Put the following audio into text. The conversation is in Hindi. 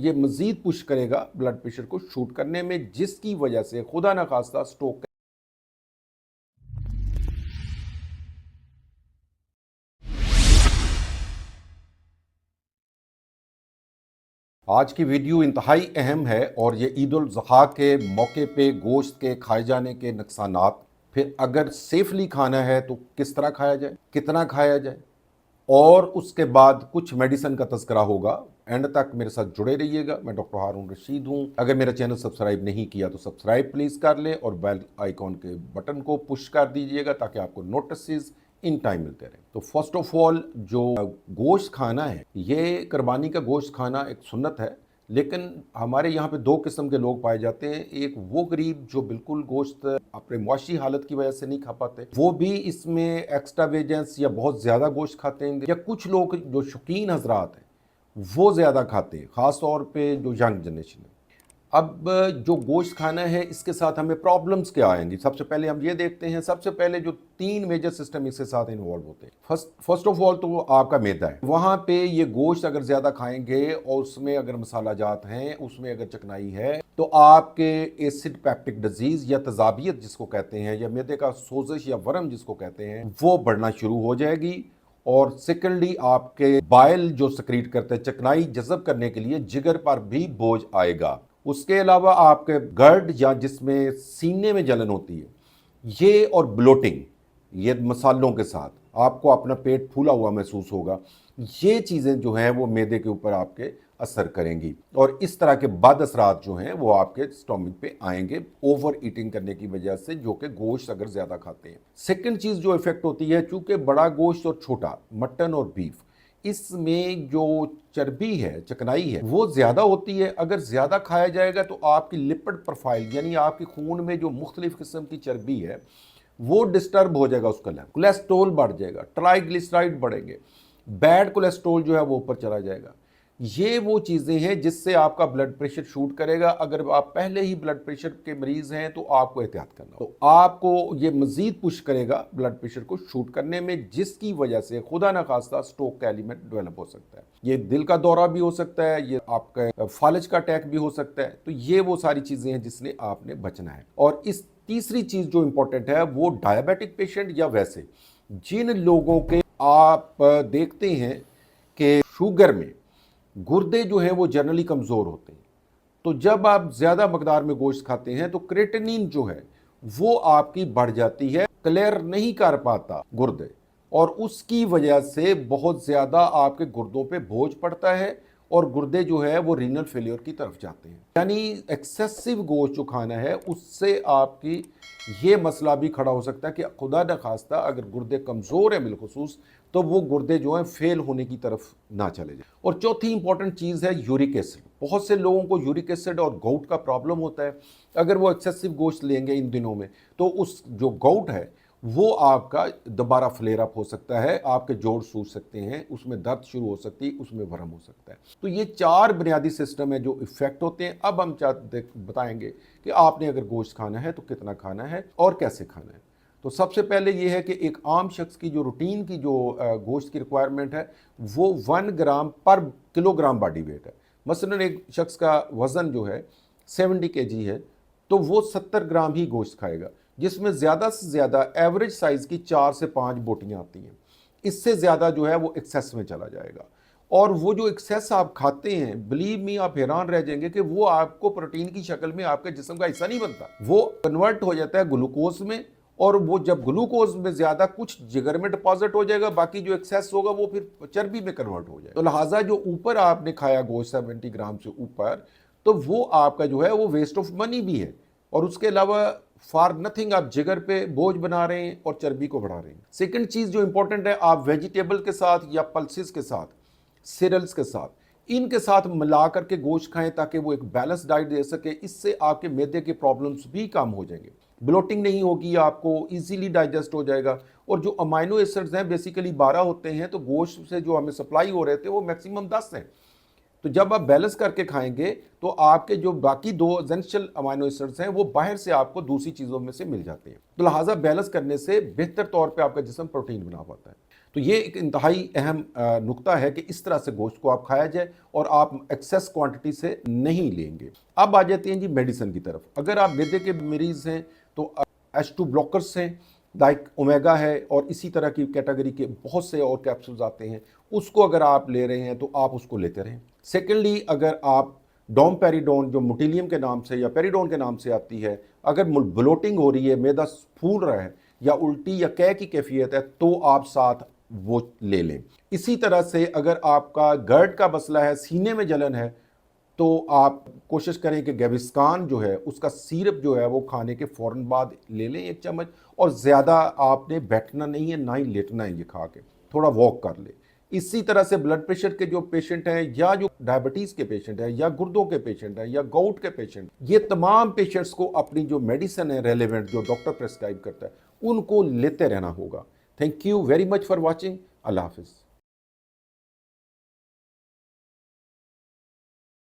ये मजीद पुश करेगा ब्लड प्रेशर को शूट करने में, जिसकी वजह से खुदा ना खास्ता स्ट्रोक। आज की वीडियो इंतहाई अहम है और ये ईद उल ज़ुहा के मौके पे गोश्त के खाए जाने के नुकसानात, फिर अगर सेफली खाना है तो किस तरह खाया जाए, कितना खाया जाए, और उसके बाद कुछ मेडिसिन का तज़किरा होगा। एंड तक मेरे साथ जुड़े रहिएगा। मैं डॉक्टर हारून रशीद हूँ। अगर मेरा चैनल सब्सक्राइब नहीं किया तो सब्सक्राइब प्लीज़ कर लें और बेल आइकॉन के बटन को पुश कर दीजिएगा ताकि आपको नोटिस इन टाइम मिलते रहें। तो फर्स्ट ऑफ ऑल, जो गोश्त खाना है, ये कुर्बानी का गोश्त खाना एक सुन्नत है, लेकिन हमारे यहाँ पे दो किस्म के लोग पाए जाते हैं। एक वो गरीब जो बिल्कुल गोश्त अपने मुआशी हालत की वजह से नहीं खा पाते, वो भी इसमें एक्स्ट्रा वेजेंस या बहुत ज़्यादा गोश्त खाते हैं, या कुछ लोग जो शौकीन हजरात हैं वो ज़्यादा खाते हैं, ख़ास तौर पे जो यंग जनरेशन है। अब जो गोश्त खाना है, इसके साथ हमें प्रॉब्लम्स क्या आएंगी, सबसे पहले हम ये देखते हैं। सबसे पहले जो तीन मेजर सिस्टम इसके साथ इन्वॉल्व होते हैं। फर्स्ट ऑफ ऑल तो आपका मैदा है। वहाँ पे ये गोश्त अगर ज़्यादा खाएंगे और उसमें अगर मसाला जात हैं, उसमें अगर चिकनाई है, तो आपके एसिड पैप्टिक डिजीज़ या तजाबियत जिसको कहते हैं, या मैदे का सोजिश या वर्म जिसको कहते हैं, वो बढ़ना शुरू हो जाएगी। और सेकेंडली, आपके बाइल जो सक्रीट करते हैं चिकनाई जज़ब करने के लिए, जिगर पर भी बोझ आएगा। उसके अलावा आपके गर्ड या जिसमें सीने में जलन होती है, ये और ब्लोटिंग, ये मसालों के साथ आपको अपना पेट फूला हुआ महसूस होगा। ये चीज़ें जो हैं वो मैदे के ऊपर आपके असर करेंगी और इस तरह के बद असरात जो हैं वो आपके स्टोमिक पे आएंगे ओवर ईटिंग करने की वजह से, जो कि गोश्त अगर ज़्यादा खाते हैं। सेकंड चीज़ जो इफेक्ट होती है, चूँकि बड़ा गोश्त और छोटा, मटन और बीफ, इसमें जो चर्बी है, चिकनाई है, वो ज़्यादा होती है। अगर ज़्यादा खाया जाएगा तो आपकी लिपिड प्रोफाइल, यानी आपके खून में जो मुख्तलिफ किस्म की चर्बी है, वो डिस्टर्ब हो जाएगा। उसका लेवल, कोलेस्ट्रोल बढ़ जाएगा, ट्राइग्लिसराइड बढ़ेंगे, बैड कोलेस्ट्रोल जो है वो ऊपर चला जाएगा। ये वो चीज़ें हैं जिससे आपका ब्लड प्रेशर शूट करेगा। अगर आप पहले ही ब्लड प्रेशर के मरीज़ हैं तो आपको एहतियात करना, तो आपको ये मज़ीद पुश करेगा ब्लड प्रेशर को शूट करने में, जिसकी वजह से खुदा न खास्ता स्ट्रोक का एलिमेंट डेवलप हो सकता है। ये दिल का दौरा भी हो सकता है, ये आपका फालज का अटैक भी हो सकता है। तो ये वो सारी चीज़ें हैं जिसने आपने बचना है। और इस तीसरी चीज़ जो इंपॉर्टेंट है, वो डायबिटिक पेशेंट या वैसे जिन लोगों के आप देखते हैं कि शुगर में गुर्दे जो हैं वो जनरली कमज़ोर होते हैं, तो जब आप ज़्यादा मकदार में गोश्त खाते हैं तो क्रेटिनिन जो है वो आपकी बढ़ जाती है, क्लियर नहीं कर पाता गुर्दे, और उसकी वजह से बहुत ज़्यादा आपके गुर्दों पे बोझ पड़ता है और गुर्दे जो है वो रीनल फेलियर की तरफ जाते हैं। यानी एक्सेसिव गोश्त जो खाना है, उससे आपकी ये मसला भी खड़ा हो सकता है कि खुदा न खास्ता अगर गुर्दे कमज़ोर है बिलखुसूस, तो वो गुर्दे जो हैं फेल होने की तरफ ना चले जाए। और चौथी इंपॉर्टेंट चीज़ है यूरिक एसिड। बहुत से लोगों को यूरिक एसिड और गोट का प्रॉब्लम होता है। अगर वो एक्सेसिव गोश्त लेंगे इन दिनों में, तो उस जो गोट है वो आपका दोबारा फ्लेयर अप हो सकता है, आपके जोड़ सूज सकते हैं, उसमें दर्द शुरू हो सकती है, उसमें भरम हो सकता है। तो ये चार बुनियादी सिस्टम है जो इफेक्ट होते हैं। अब हम बताएंगे कि आपने अगर गोश्त खाना है तो कितना खाना है और कैसे खाना है। तो सबसे पहले ये है कि एक आम शख्स की जो रूटीन की जो गोश्त की रिक्वायरमेंट है, वो 1 ग्राम पर किलोग्राम बॉडी वेट है। मसलन एक शख्स का वज़न जो है 70 kg है, तो वो 70 ग्राम ही गोश्त खाएगा, जिसमें ज़्यादा से ज़्यादा एवरेज साइज़ की 4 से 5 बोटियाँ आती हैं। इससे ज़्यादा जो है वो एक्सेस में चला जाएगा। और वो जो एक्सेस आप खाते हैं, बिलीव मी, आप हैरान रह जाएंगे कि वो आपको प्रोटीन की शक्ल में आपके जिस्म का हिस्सा नहीं बनता, वो कन्वर्ट हो जाता है ग्लूकोज में। और वो जब ग्लूकोज में ज़्यादा, कुछ जिगर में डिपॉजिट हो जाएगा, बाकी जो एक्सेस होगा वो फिर चर्बी में कन्वर्ट हो जाएगा। तो लिहाजा जो ऊपर आपने खाया गोश्त 70 ग्राम से ऊपर, तो वो आपका जो है वो वेस्ट ऑफ मनी भी है। और उसके अलावा फॉर नथिंग आप जिगर पे बोझ बना रहे हैं और चर्बी को बढ़ा रहे हैं। सेकंड चीज़ जो इंपॉर्टेंट है, आप वेजिटेबल के साथ या पल्सेस के साथ, सीरियल्स के साथ, इनके साथ मिला करके गोश्त खाएं ताकि वो एक बैलेंस डाइट दे सके। इससे आपके मैदे के प्रॉब्लम्स भी कम हो जाएंगे, ब्लोटिंग नहीं होगी, आपको इजीली डाइजेस्ट हो जाएगा। और जो अमाइनो एसिड्स हैं बेसिकली 12 होते हैं, तो गोश्त से जो हमें सप्लाई हो रहे थे वो मैक्सिमम 10 हैं। तो जब आप बैलेंस करके खाएंगे तो आपके जो बाकी 2 एसेंशियल अमाइनो एसिड्स हैं वो बाहर से आपको दूसरी चीज़ों में से मिल जाते हैं। तो लिहाजा बैलेंस करने से बेहतर तौर पे आपका जिस्म प्रोटीन बना पाता है। तो ये एक इंतहाई अहम नुक्ता है कि इस तरह से गोश्त को आप खाया जाए और आप एक्सेस क्वांटिटी से नहीं लेंगे। अब आ जाते हैं जी मेडिसिन की तरफ। अगर आप गुर्दे के मरीज़ हैं तो H2 ब्लॉकर्स हैं, लाइक ओमेगा है, और इसी तरह की कैटेगरी के बहुत से और कैप्सूल्स आते हैं, उसको अगर आप ले रहे हैं तो आप उसको लेते रहें। सेकेंडली, अगर आप डोमपेरिडोन जो मुटिलियम के नाम से या पेरिडोन के नाम से आती है, अगर ब्लोटिंग हो रही है, मैदा फूल रहा है या उल्टी या कै की कैफियत है, तो आप साथ वो ले लें। इसी तरह से अगर आपका गर्ड का मसला है, सीने में जलन है, तो आप कोशिश करें कि गैविस्कान जो है उसका सिरप जो है वो खाने के फ़ौरन बाद ले लें 1 चम्मच, और ज़्यादा आपने बैठना नहीं है, ना ही लेटना है ये खा के, थोड़ा वॉक कर ले। इसी तरह से ब्लड प्रेशर के जो पेशेंट हैं, या जो डायबिटीज़ के पेशेंट हैं, या गुर्दों के पेशेंट हैं, या गोट के पेशेंट, ये तमाम पेशेंट्स को अपनी जो मेडिसिन है रेलेवेंट जो डॉक्टर प्रेस्क्राइब करता है, उनको लेते रहना होगा। Thank you very much for watching. Allah हाफिज़।